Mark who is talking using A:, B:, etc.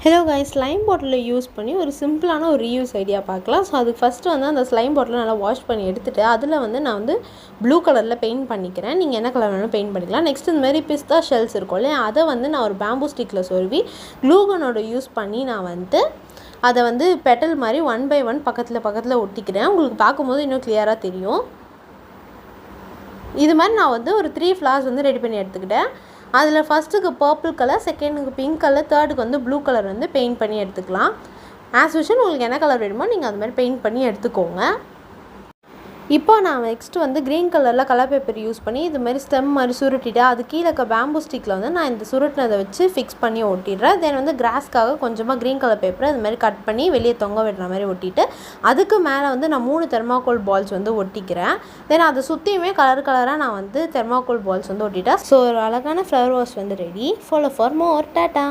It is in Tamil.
A: ஹலோ கைஸ், ஸ்லைம் பாட்டிலை யூஸ் பண்ணி ஒரு சிம்பிளான ஒரு ரீயூஸ் ஐடியா பார்க்கலாம். ஸோ அதுக்கு ஃபஸ்ட்டு வந்து அந்த ஸ்லைம் பாட்டிலை நல்லா வாஷ் பண்ணி எடுத்துகிட்டு அதில் வந்து நான் வந்து ப்ளூ கலரில் பெயிண்ட் பண்ணிக்கிறேன். நீங்கள் என்ன கலர் வேணாலும் பெயிண்ட் பண்ணிக்கலாம். நெக்ஸ்ட் இந்த மாதிரி பிஸ்தா ஷெல்ஸ் இருக்கும் இல்லையா, அதை வந்து நான் ஒரு பேம்பூ ஸ்டிக்கில் சொருவி க்ளூகனோட யூஸ் பண்ணி நான் வந்து அதை வந்து பெட்டல் மாதிரி 1 by 1 பக்கத்தில் ஒட்டிக்கிறேன். உங்களுக்கு பார்க்கும்போது இன்னும் கிளியராக தெரியும். இது மாதிரி நான் வந்து ஒரு 3 ஃப்ளார்ஸ் வந்து ரெடி பண்ணி எடுத்துக்கிட்டேன். அதில் ஃபஸ்ட்டுக்கு பர்பிள் கலர், செகண்டுக்கு பிங்க் கலர், தேர்டுக்கு வந்து ப்ளூ கலர் வந்து பெயிண்ட் பண்ணி எடுத்துக்கலாம். ஆஸ் யூஷுவல் உங்களுக்கு என்ன கலர் வேணுமோ நீங்கள் அது மாதிரி பெயிண்ட் பண்ணி எடுத்துக்கோங்க. இப்போ நான் நெக்ஸ்ட்டு வந்து க்ரீன் கலரில் கலர் பேப்பர் யூஸ் பண்ணி இது மாதிரி ஸ்டெம் மாதிரி சுருட்டிட்டு அது கீழே இருக்க பேம்பூ ஸ்டிக்கில் வந்து நான் இந்த சுருட்டினதை வச்சு ஃபிக்ஸ் பண்ணி ஒட்டிடுறேன். தென் வந்து கிராஸ்க்காக கொஞ்சமாக க்ரீன் கலர் பேப்பரை இது மாதிரி கட் பண்ணி வெளியே தொங்க விடுற மாதிரி ஒட்டிட்டு அதுக்கு மேலே வந்து நான் 3 தெர்மாக்கோல் பால்ஸ் வந்து ஒட்டிக்கிறேன். தென் அதை சுற்றியுமே கலராக நான் வந்து தெர்மாக்கோல் பால்ஸ் வந்து ஒட்டிட்டேன். ஸோ ஒரு அழகான ஃப்ளவர் வாஷ் வந்து ready. Follow for more. Tata.